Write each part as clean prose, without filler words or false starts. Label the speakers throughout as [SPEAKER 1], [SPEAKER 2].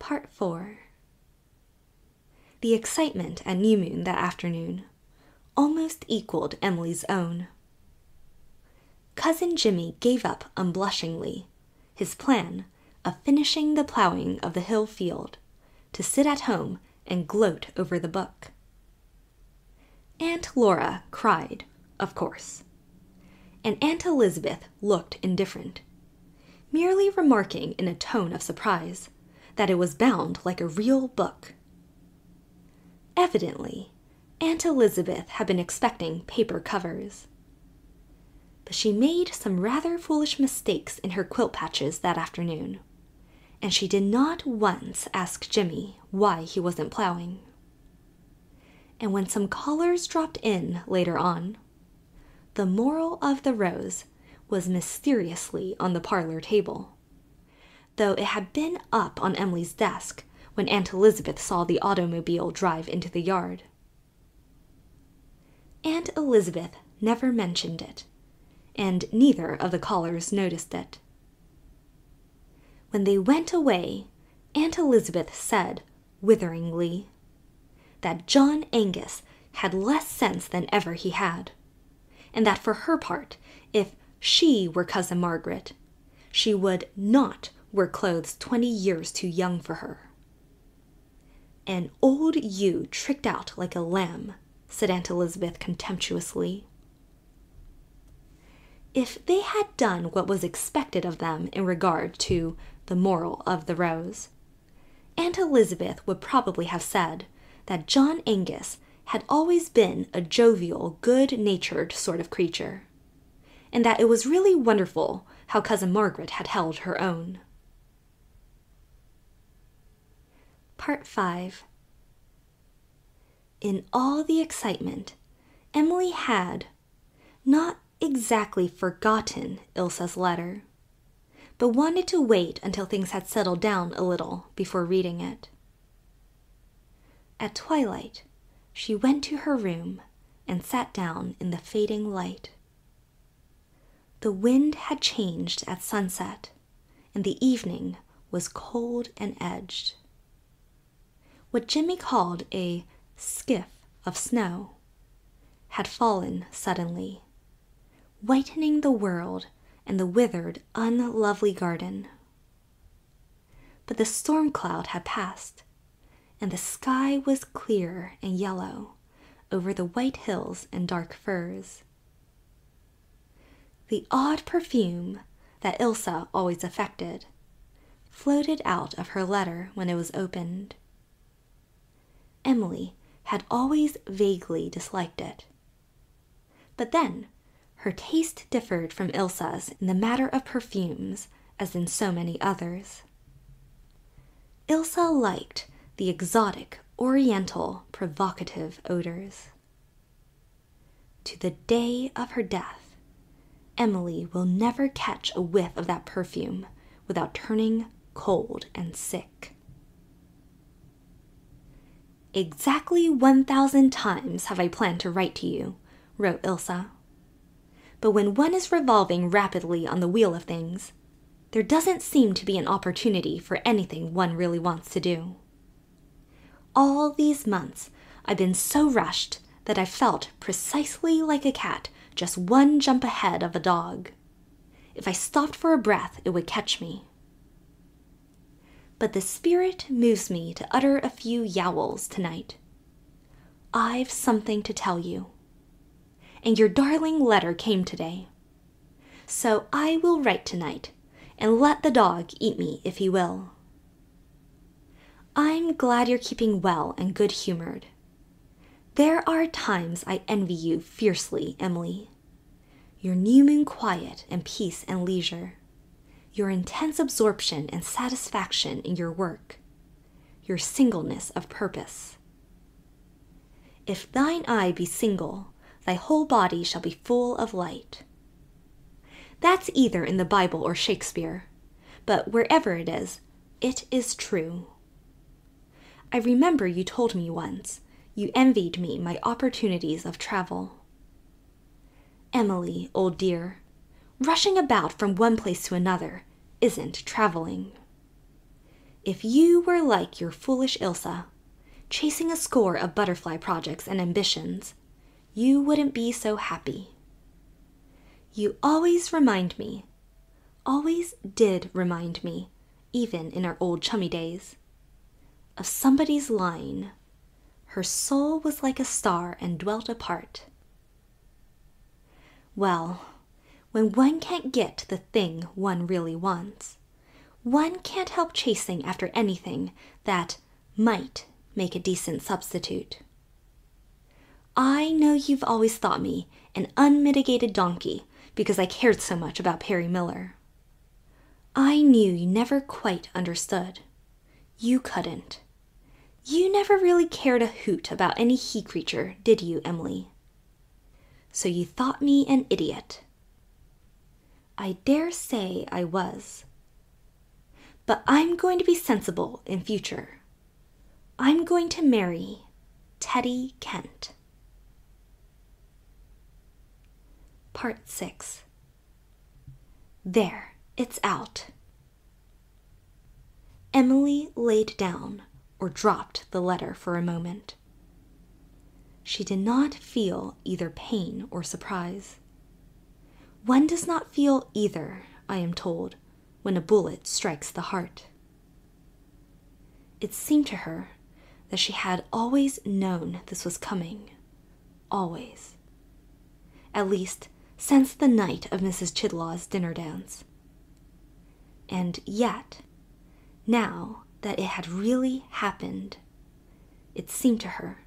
[SPEAKER 1] Part 4. The excitement at New Moon that afternoon almost equaled Emily's own. Cousin Jimmy gave up unblushingly his plan of finishing the plowing of the hill field to sit at home and gloat over the book. Aunt Laura cried, of course, and Aunt Elizabeth looked indifferent, merely remarking in a tone of surprise that it was bound like a real book. Evidently, Aunt Elizabeth had been expecting paper covers. But she made some rather foolish mistakes in her quilt patches that afternoon, and she did not once ask Jimmy why he wasn't plowing. And when some callers dropped in later on, the moral of the rose was mysteriously on the parlor table, though it had been up on Emily's desk when Aunt Elizabeth saw the automobile drive into the yard. Aunt Elizabeth never mentioned it, and neither of the callers noticed it. When they went away, Aunt Elizabeth said, witheringly, that John Angus had less sense than ever he had, and that for her part, if she were Cousin Margaret, she would not wear clothes 20 years too young for her. "An old ewe tricked out like a lamb," said Aunt Elizabeth contemptuously. If they had done what was expected of them in regard to the moral of the rose, Aunt Elizabeth would probably have said that John Angus had always been a jovial, good-natured sort of creature, and that it was really wonderful how Cousin Margaret had held her own. Part 5. In all the excitement, Emily had not exactly forgotten Ilsa's letter, but wanted to wait until things had settled down a little before reading it. At twilight, she went to her room and sat down in the fading light. The wind had changed at sunset, and the evening was cold and edged. What Jimmy called a skiff of snow had fallen suddenly, whitening the world and the withered, unlovely garden. But the storm cloud had passed, and the sky was clear and yellow over the white hills and dark firs. The odd perfume that Ilsa always affected floated out of her letter when it was opened. Emily had always vaguely disliked it, but then her taste differed from Ilsa's in the matter of perfumes as in so many others. Ilsa liked the exotic, oriental, provocative odors. To the day of her death, Emily will never catch a whiff of that perfume without turning cold and sick. "Exactly 1,000 times have I planned to write to you," wrote Ilsa. "But when one is revolving rapidly on the wheel of things, there doesn't seem to be an opportunity for anything one really wants to do. All these months I've been so rushed that I felt precisely like a cat just one jump ahead of a dog. If I stopped for a breath, it would catch me. But the spirit moves me to utter a few yowls tonight. I've something to tell you. And your darling letter came today. So I will write tonight, and let the dog eat me if he will. I'm glad you're keeping well and good-humored. There are times I envy you fiercely, Emily. Your new moon quiet and peace and leisure. Your intense absorption and satisfaction in your work. Your singleness of purpose. If thine eye be single, thy whole body shall be full of light. That's either in the Bible or Shakespeare, but wherever it is true. I remember you told me once you envied me my opportunities of travel. Emily, old dear, rushing about from one place to another isn't traveling. If you were like your foolish Ilsa, chasing a score of butterfly projects and ambitions, you wouldn't be so happy. You always remind me, always did remind me, even in our old chummy days, of somebody's line, her soul was like a star and dwelt apart. Well, when one can't get the thing one really wants, one can't help chasing after anything that might make a decent substitute. I know you've always thought me an unmitigated donkey because I cared so much about Perry Miller. I knew you never quite understood. You couldn't. You never really cared a hoot about any he creature, did you, Emily? So you thought me an idiot. I dare say I was. But I'm going to be sensible in future. I'm going to marry Teddy Kent. Part 6. There, it's out. Emily laid down or dropped the letter for a moment. She did not feel either pain or surprise. One does not feel either, I am told, when a bullet strikes the heart. It seemed to her that she had always known this was coming. Always. At least, since the night of Mrs. Chidlaw's dinner dance. And yet, now that it had really happened, it seemed to her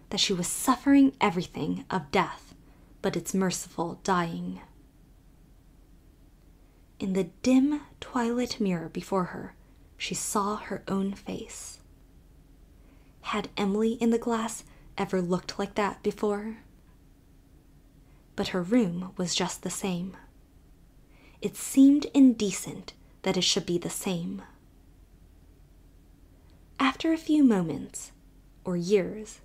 [SPEAKER 1] that she was suffering everything of death but its merciful dying. In the dim twilight mirror before her, she saw her own face. Had Emily in the glass ever looked like that before? But her room was just the same. It seemed indecent that it should be the same. After a few moments, or years,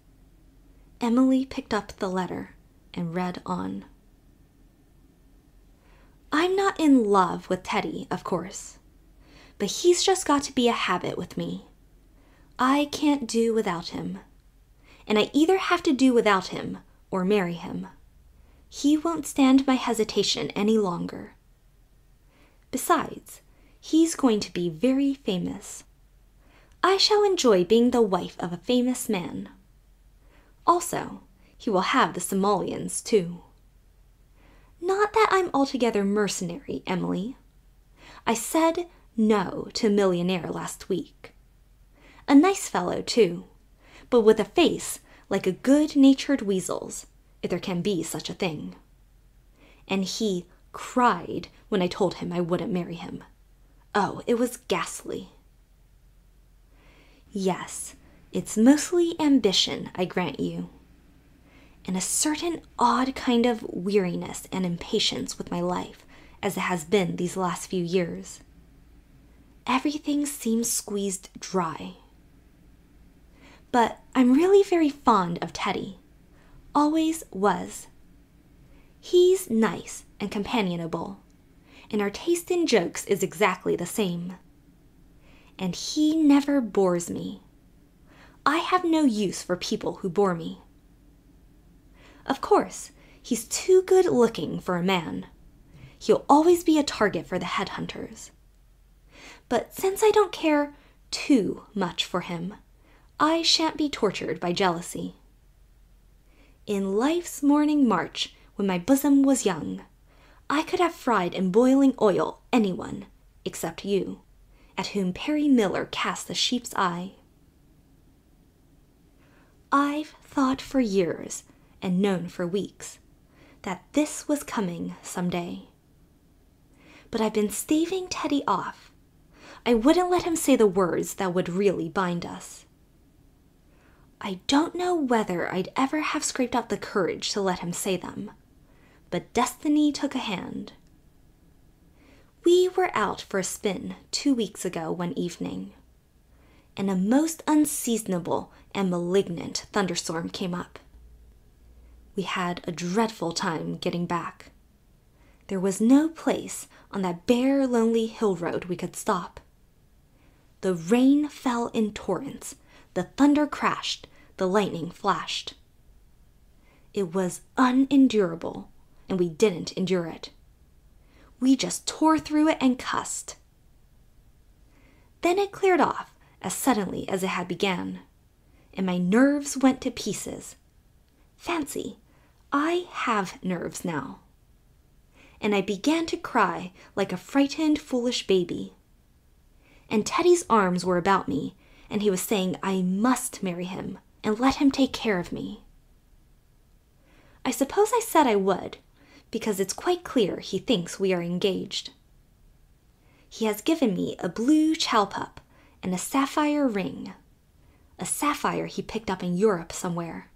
[SPEAKER 1] Emily picked up the letter and read on. I'm not in love with Teddy, of course, but he's just got to be a habit with me. I can't do without him, and I either have to do without him or marry him. He won't stand my hesitation any longer. Besides, he's going to be very famous. I shall enjoy being the wife of a famous man. Also, he will have the simoleons, too. Not that I'm altogether mercenary, Emily. I said no to a millionaire last week. A nice fellow, too, but with a face like a good-natured weasel's, if there can be such a thing. And he cried when I told him I wouldn't marry him. Oh, it was ghastly. Yes, it's mostly ambition, I grant you, and a certain odd kind of weariness and impatience with my life, as it has been these last few years. Everything seems squeezed dry. But I'm really very fond of Teddy. Always was. He's nice and companionable, and our taste in jokes is exactly the same. And he never bores me. I have no use for people who bore me. Of course, he's too good-looking for a man. He'll always be a target for the headhunters. But since I don't care too much for him, I shan't be tortured by jealousy. In life's morning march, when my bosom was young, I could have fried in boiling oil anyone, except you, at whom Perry Miller cast the sheep's eye. I've thought for years, and known for weeks, that this was coming some day. But I've been staving Teddy off. I wouldn't let him say the words that would really bind us. I don't know whether I'd ever have scraped up the courage to let him say them, but destiny took a hand. We were out for a spin 2 weeks ago one evening, and a most unseasonable and malignant thunderstorm came up. We had a dreadful time getting back. There was no place on that bare, lonely hill road we could stop. The rain fell in torrents. The thunder crashed. The lightning flashed. It was unendurable, and we didn't endure it. We just tore through it and cussed. Then it cleared off as suddenly as it had began, and my nerves went to pieces. Fancy, I have nerves now. And I began to cry like a frightened, foolish baby. And Teddy's arms were about me, and he was saying I must marry him and let him take care of me. I suppose I said I would, because it's quite clear he thinks we are engaged. He has given me a blue chalpup and a sapphire ring, a sapphire he picked up in Europe somewhere,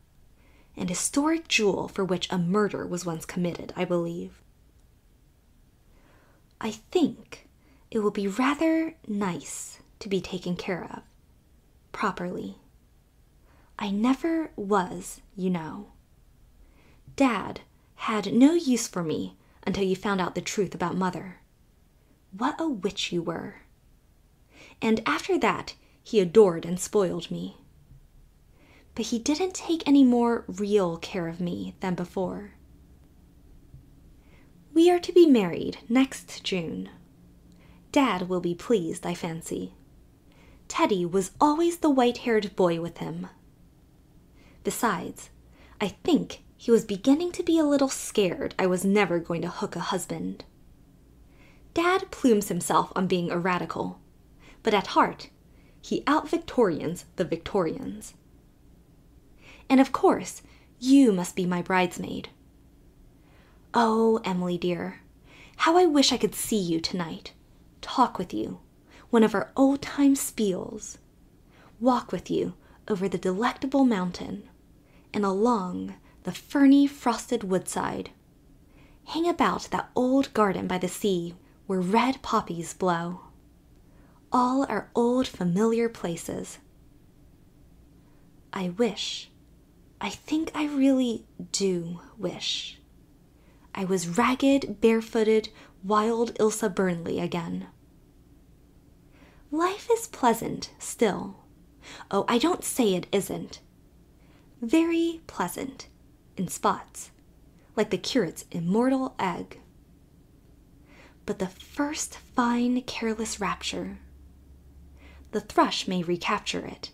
[SPEAKER 1] an historic jewel for which a murder was once committed, I believe. I think it will be rather nice to be taken care of, properly. I never was, you know. Dad had no use for me until you found out the truth about Mother. What a witch you were. And after that, he adored and spoiled me. But he didn't take any more real care of me than before. We are to be married next June. Dad will be pleased, I fancy. Teddy was always the white-haired boy with him. Besides, I think he was beginning to be a little scared I was never going to hook a husband. Dad plumes himself on being a radical, but at heart, he out-Victorians the Victorians. And of course, you must be my bridesmaid. Oh, Emily dear, how I wish I could see you tonight, talk with you, one of our old-time spiels, walk with you over the delectable mountain, and along the ferny, frosted woodside, hang about that old garden by the sea where red poppies blow. All our old familiar places. I think I really do wish I was ragged, barefooted, wild Ilsa Burnley again. Life is pleasant still. Oh, I don't say it isn't. Very pleasant, in spots, like the curate's immortal egg. But the first fine, careless rapture, the thrush may recapture it,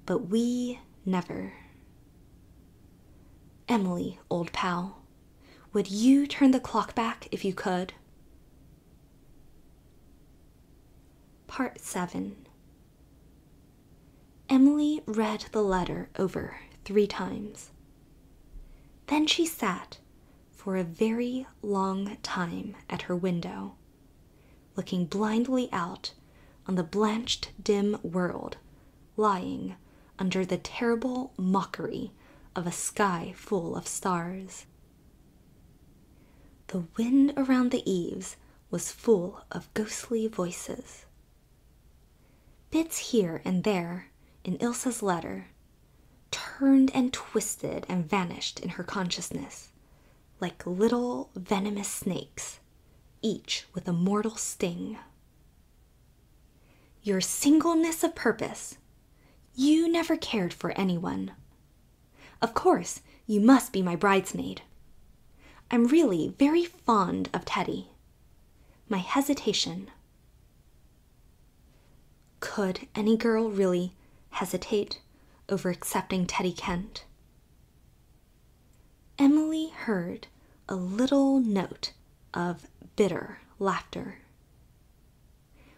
[SPEAKER 1] but we never. Emily, old pal, would you turn the clock back if you could? Part 7. Emily read the letter over 3 times. Then she sat for a very long time at her window, looking blindly out on the blanched, dim world lying under the terrible mockery of a sky full of stars. The wind around the eaves was full of ghostly voices. Bits here and there in Ilsa's letter turned and twisted and vanished in her consciousness like little venomous snakes, each with a mortal sting. Your singleness of purpose. You never cared for anyone. Of course, you must be my bridesmaid. I'm really very fond of Teddy. My hesitation. Could any girl really hesitate over accepting Teddy Kent? Emily heard a little note of bitter laughter.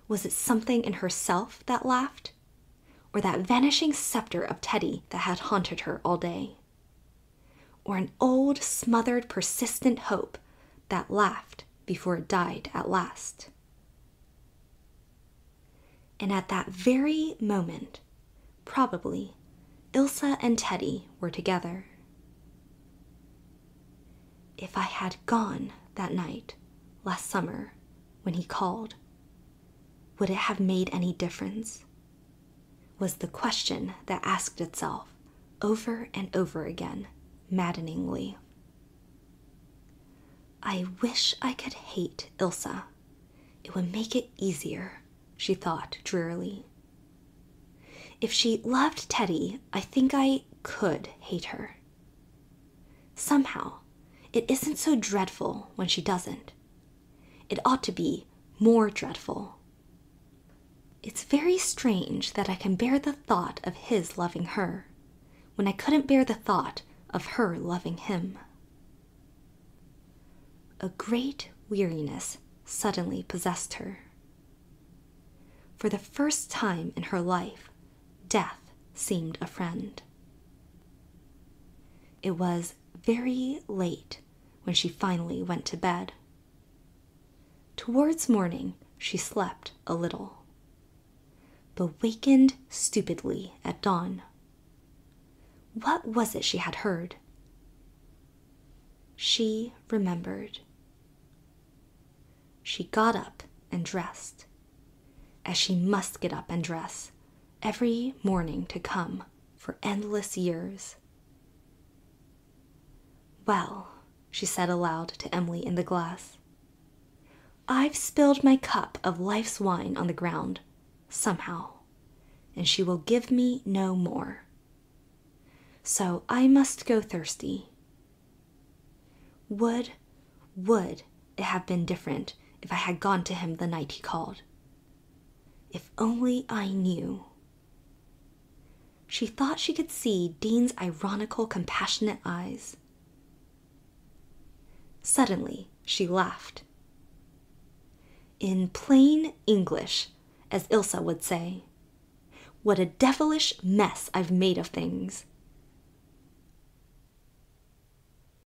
[SPEAKER 1] Was it something in herself that laughed, or that vanishing scepter of Teddy that had haunted her all day? Or an old, smothered, persistent hope that laughed before it died at last? And at that very moment, probably, Ilsa and Teddy were together. If I had gone that night last summer when he called, would it have made any difference? Was the question that asked itself over and over again, maddeningly. I wish I could hate Ilsa. It would make it easier, she thought drearily. If she loved Teddy, I think I could hate her. Somehow, it isn't so dreadful when she doesn't. It ought to be more dreadful. It's very strange that I can bear the thought of his loving her, when I couldn't bear the thought of her loving him. A great weariness suddenly possessed her. For the first time in her life, death seemed a friend. It was very late when she finally went to bed. Towards morning, she slept a little, but wakened stupidly at dawn. What was it she had heard? She remembered. She got up and dressed, as she must get up and dress every morning to come for endless years. Well, she said aloud to Emily in the glass, I've spilled my cup of life's wine on the ground, somehow, and she will give me no more. So I must go thirsty. Would it have been different if I had gone to him the night he called? If only I knew. She thought she could see Dean's ironical, compassionate eyes. Suddenly, she laughed. In plain English, as Ilse would say, what a devilish mess I've made of things.